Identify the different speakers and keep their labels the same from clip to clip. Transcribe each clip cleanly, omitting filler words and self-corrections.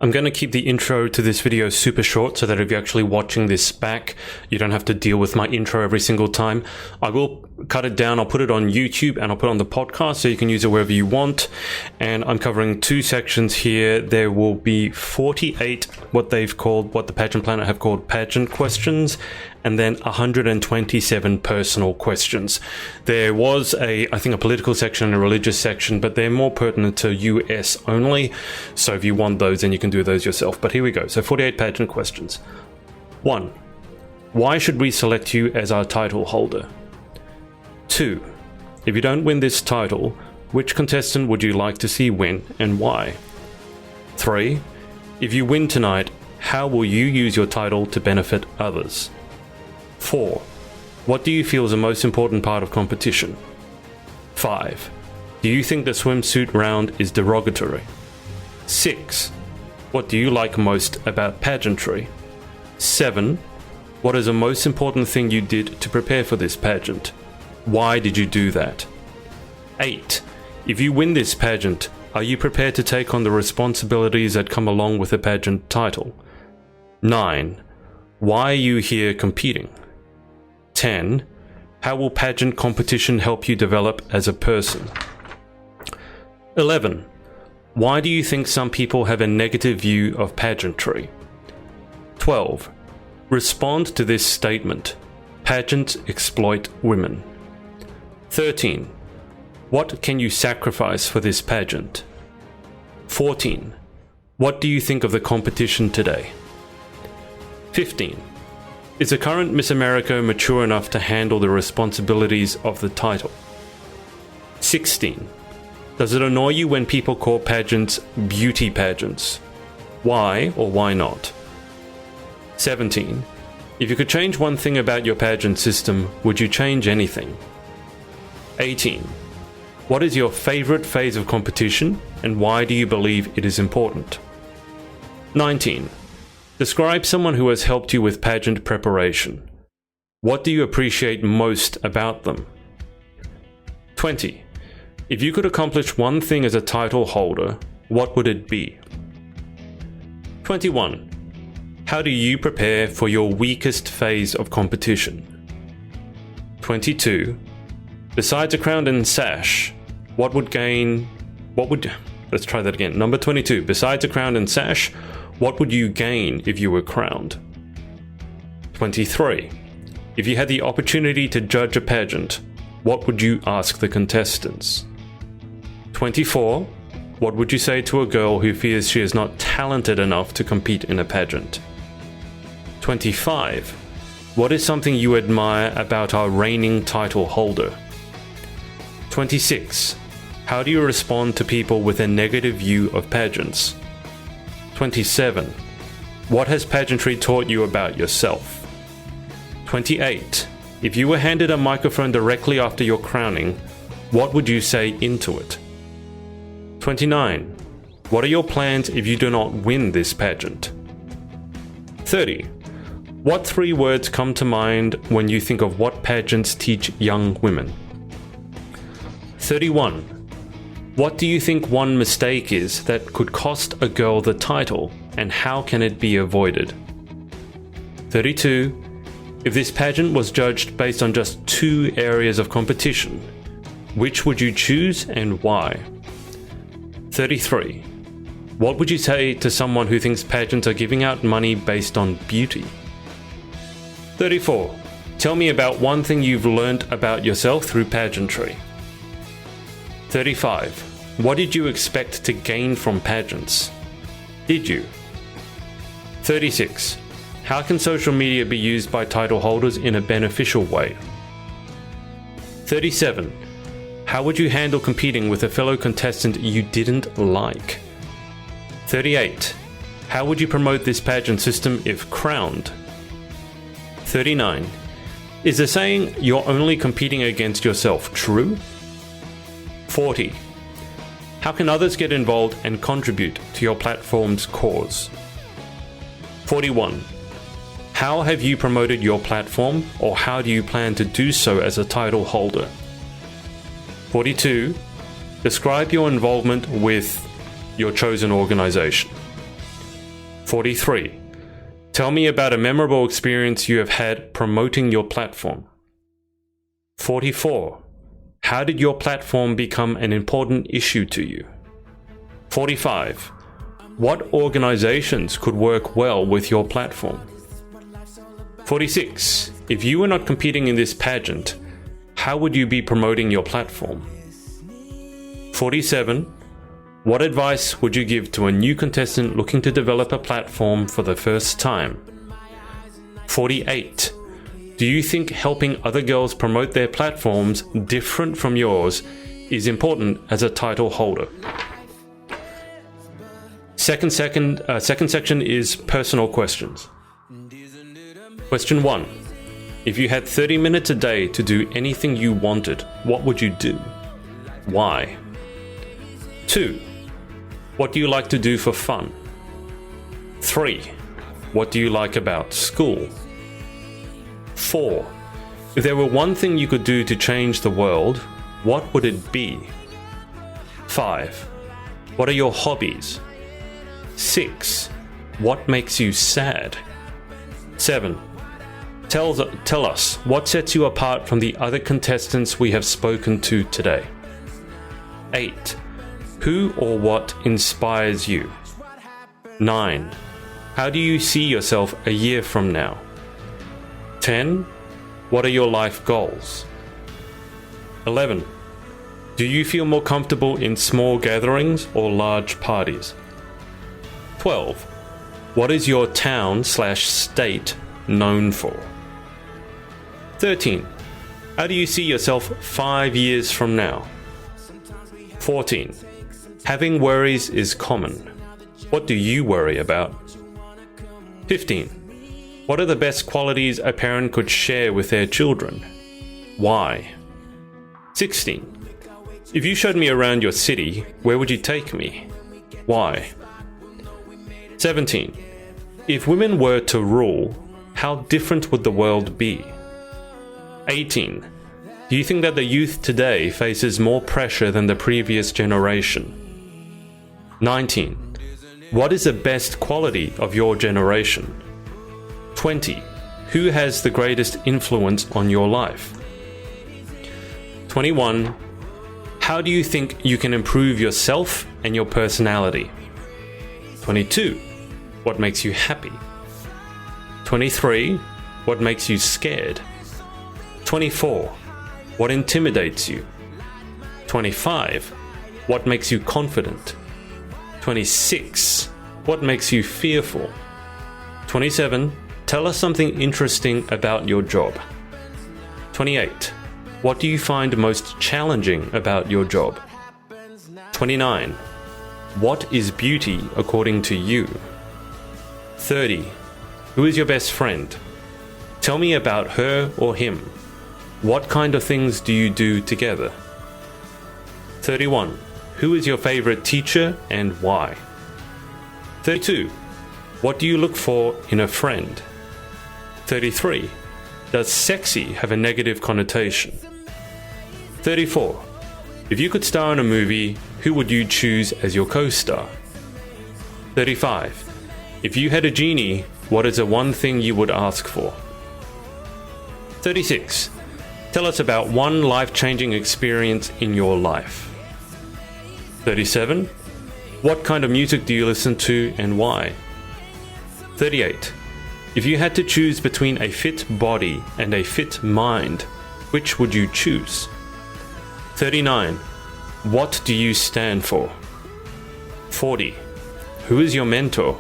Speaker 1: I'm going to keep the intro to this video super short so that if you're actually watching this back, you don't have to deal with my intro every single time. I will cut it down. I'll put it on YouTube and I'll put it on the podcast so you can use it wherever you want. And I'm covering two sections here. There will be 48 what the Pageant Planet have called pageant questions, and then 127 personal questions. There was I think a political section and a religious section, but they're more pertinent to US only. So if you want those, then you can do those yourself. But here we go. So 48 pageant questions. 1. Why should we select you as our title holder? 2. If you don't win this title, which contestant would you like to see win and why? 3. If you win tonight, how will you use your title to benefit others? 4. What do you feel is the most important part of competition? 5. Do you think the swimsuit round is derogatory? 6. What do you like most about pageantry? 7. What is the most important thing you did to prepare for this pageant? Why did you do that? 8. If you win this pageant, are you prepared to take on the responsibilities that come along with a pageant title? 9. Why are you here competing? 10. How will pageant competition help you develop as a person? 11. Why do you think some people have a negative view of pageantry? 12. Respond to this statement. Pageants exploit women. 13. What can you sacrifice for this pageant? 14. What do you think of the competition today? 15. Is the current Miss America mature enough to handle the responsibilities of the title? 16. Does it annoy you when people call pageants beauty pageants? Why or why not? 17. If you could change one thing about your pageant system, would you change anything? 18. What is your favorite phase of competition and why do you believe it is important? 19. Describe someone who has helped you with pageant preparation. What do you appreciate most about them? 20. If you could accomplish one thing as a title holder, what would it be? 21. How do you prepare for your weakest phase of competition? 22. Besides a crown and sash, let's try that again. Number 22. Besides a crown and sash, what would you gain if you were crowned? 23. If you had the opportunity to judge a pageant, what would you ask the contestants? 24. What would you say to a girl who fears she is not talented enough to compete in a pageant? 25. What is something you admire about our reigning title holder? 26. How do you respond to people with a negative view of pageants? 27. What has pageantry taught you about yourself? 28. If you were handed a microphone directly after your crowning, what would you say into it? 29. What are your plans if you do not win this pageant? 30. What 3 words come to mind when you think of what pageants teach young women? 31. What do you think one mistake is that could cost a girl the title, and how can it be avoided? 32. If this pageant was judged based on just 2 areas of competition, which would you choose and why? 33. What would you say to someone who thinks pageants are giving out money based on beauty? 34. Tell me about one thing you've learned about yourself through pageantry. 35. What did you expect to gain from pageants? Did you? 36. How can social media be used by title holders in a beneficial way? 37. How would you handle competing with a fellow contestant you didn't like? 38. How would you promote this pageant system if crowned? 39. Is the saying, "you're only competing against yourself," true? 40. How can others get involved and contribute to your platform's cause? 41. How have you promoted your platform, or how do you plan to do so as a title holder? 42. Describe your involvement with your chosen organization. 43. Tell me about a memorable experience you have had promoting your platform. 44. How did your platform become an important issue to you? 45. What organizations could work well with your platform? 46. If you were not competing in this pageant, how would you be promoting your platform? 47. What advice would you give to a new contestant looking to develop a platform for the first time? 48. Do you think helping other girls promote their platforms different from yours is important as a title holder? Second section is personal questions. Question 1. If you had 30 minutes a day to do anything you wanted, what would you do? Why? 2. What do you like to do for fun? 3. What do you like about school? 4. If there were one thing you could do to change the world, what would it be? 5. What are your hobbies? 6. What makes you sad? 7. Tell us what sets you apart from the other contestants we have spoken to today. 8. Who or what inspires you? 9. How do you see yourself a year from now? 10. What are your life goals? 11. Do you feel more comfortable in small gatherings or large parties? 12. What is your town/state known for? 13. How do you see yourself 5 years from now? 14. Having worries is common. What do you worry about? 15. What are the best qualities a parent could share with their children? Why? 16. If you showed me around your city, where would you take me? Why? 17. If women were to rule, how different would the world be? 18. Do you think that the youth today faces more pressure than the previous generation? 19. What is the best quality of your generation? 20. Who has the greatest influence on your life? 21. How do you think you can improve yourself and your personality? 22. What makes you happy? 23. What makes you scared? 24. What intimidates you? 25. What makes you confident? 26. What makes you fearful? 27. Tell us something interesting about your job. 28. What do you find most challenging about your job? 29. What is beauty according to you? 30. Who is your best friend? Tell me about her or him. What kind of things do you do together? 31. Who is your favorite teacher and why? 32. What do you look for in a friend? 33. Does sexy have a negative connotation? 34. If you could star in a movie, who would you choose as your co-star? 35. If you had a genie, what is the one thing you would ask for? 36. Tell us about one life-changing experience in your life. 37. What kind of music do you listen to and why? 38. If you had to choose between a fit body and a fit mind, which would you choose? 39. What do you stand for? 40. Who is your mentor?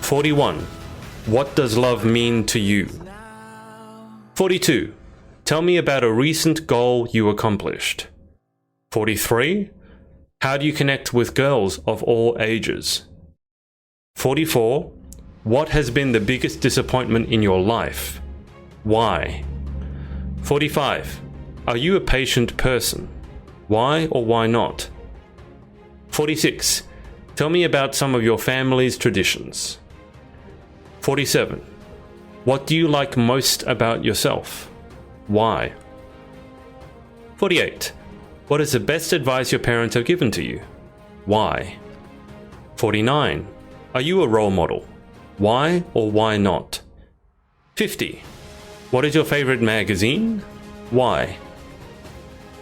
Speaker 1: 41. What does love mean to you? 42. Tell me about a recent goal you accomplished. 43. How do you connect with girls of all ages? 44. What has been the biggest disappointment in your life? Why? 45. Are you a patient person? Why or why not? 46. Tell me about some of your family's traditions. 47. What do you like most about yourself? Why? 48. What is the best advice your parents have given to you? Why? 49. Are you a role model? Why or why not? 50. What is your favorite magazine? Why?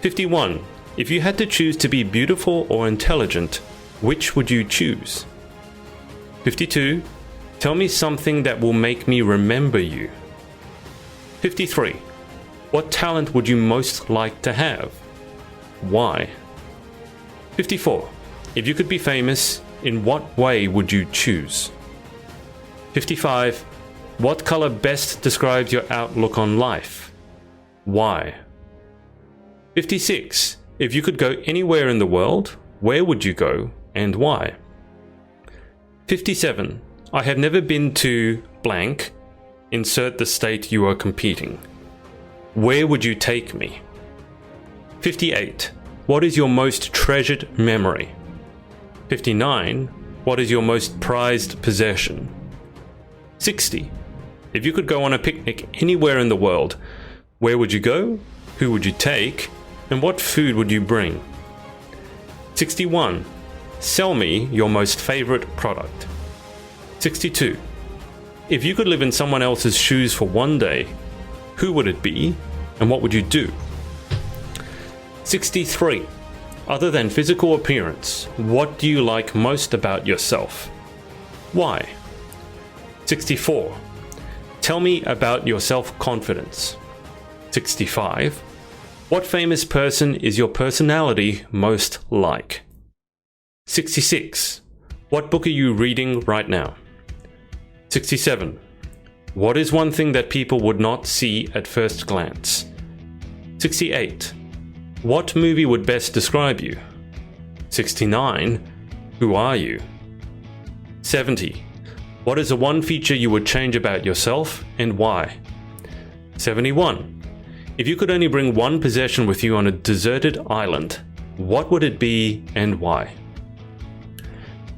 Speaker 1: 51. If you had to choose to be beautiful or intelligent, which would you choose? 52. Tell me something that will make me remember you. 53. What talent would you most like to have? Why? 54. If you could be famous, in what way would you choose? 55. What color best describes your outlook on life? Why? 56. If you could go anywhere in the world, where would you go and why? 57. I have never been to blank. Insert the state you are competing. Where would you take me? 58. What is your most treasured memory? 59. What is your most prized possession? 60. If you could go on a picnic anywhere in the world, where would you go? Who would you take? And what food would you bring? 61. Sell me your most favorite product. 62. If you could live in someone else's shoes for one day, who would it be and what would you do? 63. Other than physical appearance, what do you like most about yourself? Why? 64. Tell me about your self-confidence. 65. What famous person is your personality most like? 66. What book are you reading right now? 67. What is one thing that people would not see at first glance? 68. What movie would best describe you? 69. Who are you? 70. What is the one feature you would change about yourself and why? 71. If you could only bring one possession with you on a deserted island, what would it be and why?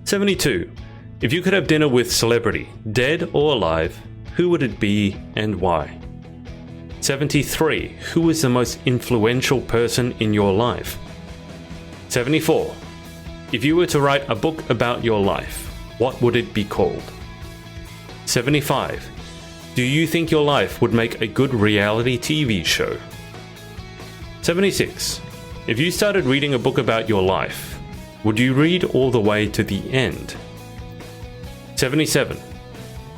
Speaker 1: 72. If you could have dinner with celebrity, dead or alive, who would it be and why? 73. Who is the most influential person in your life? 74. If you were to write a book about your life, what would it be called? 75. Do you think your life would make a good reality TV show? 76. If you started reading a book about your life, would you read all the way to the end? 77.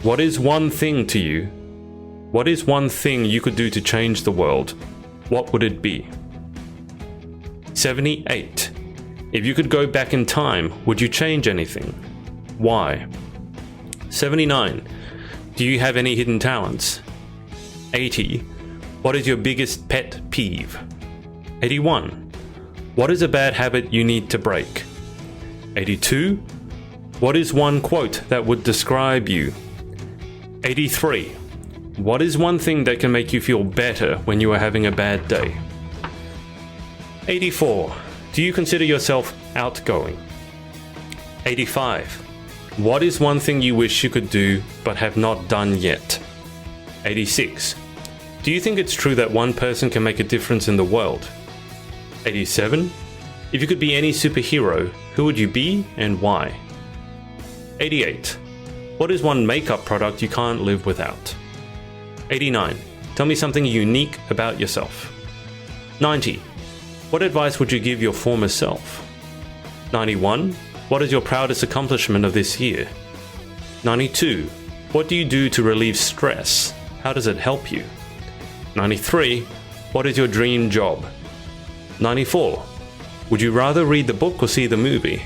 Speaker 1: What is one thing to you? What is one thing you could do to change the world? What would it be? 78. If you could go back in time, would you change anything? Why? 79. Do you have any hidden talents? 80. What is your biggest pet peeve? 81. What is a bad habit you need to break? 82. What is one quote that would describe you? 83. What is one thing that can make you feel better when you are having a bad day? 84. Do you consider yourself outgoing? 85. What is one thing you wish you could do but have not done yet? 86. Do you think it's true that one person can make a difference in the world? 87. If you could be any superhero, who would you be and why? 88. What is one makeup product you can't live without? 89. Tell me something unique about yourself. 90. What advice would you give your former self? 91. What is your proudest accomplishment of this year? 92. What do you do to relieve stress? How does it help you? 93. What is your dream job? 94. Would you rather read the book or see the movie?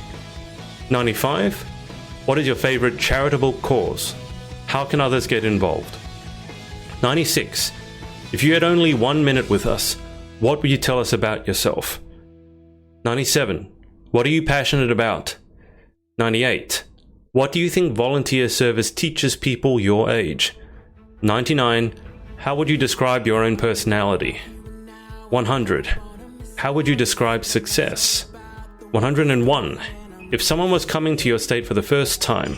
Speaker 1: 95. What is your favorite charitable cause? How can others get involved? 96. If you had only 1 minute with us, what would you tell us about yourself? 97. What are you passionate about? 98. What do you think volunteer service teaches people your age? 99. How would you describe your own personality? 100. How would you describe success? 101. If someone was coming to your state for the first time,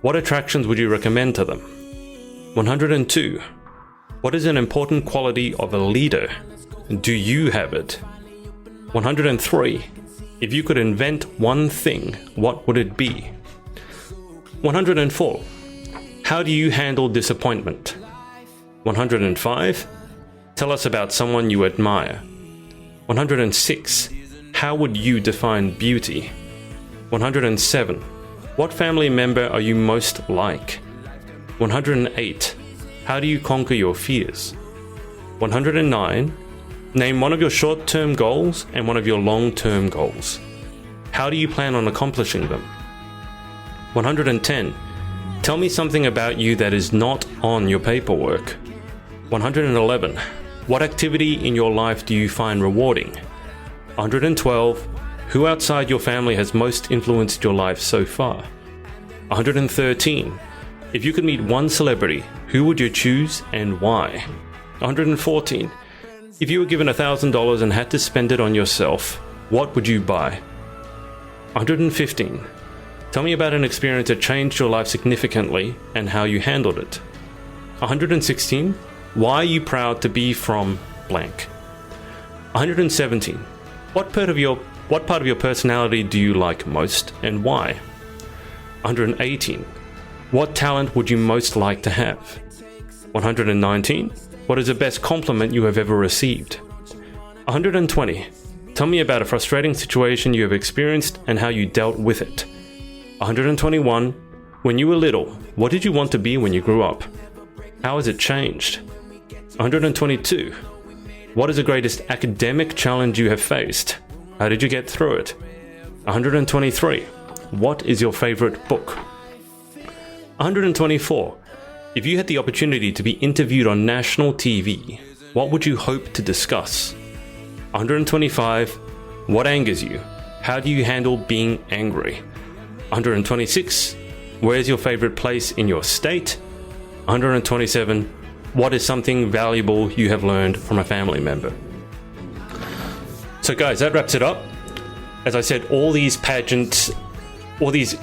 Speaker 1: what attractions would you recommend to them? 102. What is an important quality of a leader? Do you have it? 103. If you could invent one thing, what would it be? 104. How do you handle disappointment? 105. Tell us about someone you admire. 106. How would you define beauty? 107. What family member are you most like? 108. How do you conquer your fears? 109. Name one of your short-term goals and one of your long-term goals. How do you plan on accomplishing them? 110. Tell me something about you that is not on your paperwork. 111. What activity in your life do you find rewarding? 112. Who outside your family has most influenced your life so far? 113. If you could meet one celebrity, who would you choose and why? 114. If you were given $1,000 and had to spend it on yourself, what would you buy? 115. Tell me about an experience that changed your life significantly and how you handled it. 116. Why are you proud to be from blank? 117. What part of your personality do you like most and why? 118. What talent would you most like to have? 119. What is the best compliment you have ever received? 120. Tell me about a frustrating situation you have experienced and how you dealt with it. 121. When you were little, what did you want to be when you grew up? How has it changed? 122. What is the greatest academic challenge you have faced? How did you get through it? 123. What is your favorite book? 124. If you had the opportunity to be interviewed on national TV, what would you hope to discuss? 125. What angers you? How do you handle being angry? 126. Where's your favorite place in your state? 127. What is something valuable you have learned from a family member? So guys, that wraps it up. As I said, all these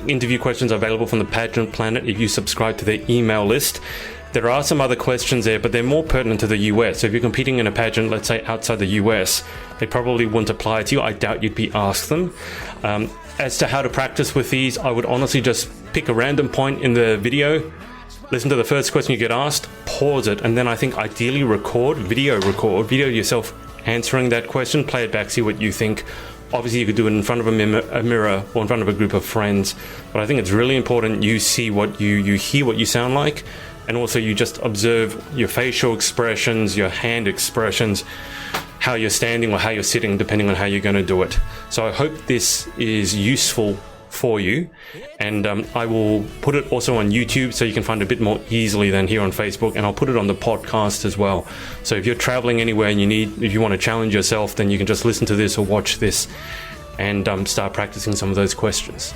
Speaker 1: interview questions are available from the Pageant Planet if you subscribe to their email list. There are some other questions there, but they're more pertinent to the US. So if you're competing in a pageant, let's say outside the US, they probably wouldn't apply to you. I doubt you'd be asked them. As to how to practice with these, I would honestly just pick a random point in the video, listen to the first question you get asked, pause it, and then I think ideally video yourself answering that question, play it back, see what you think. Obviously, you could do it in front of a mirror or in front of a group of friends, but I think it's really important you see what you hear what you sound like, and also you just observe your facial expressions, your hand expressions, how you're standing or how you're sitting, depending on how you're going to do it. So I hope this is useful for you, and I will put it also on YouTube so you can find it a bit more easily than here on Facebook, and I'll put it on the podcast as well. So if you're traveling anywhere and if you want to challenge yourself, then you can just listen to this or watch this and start practicing some of those questions.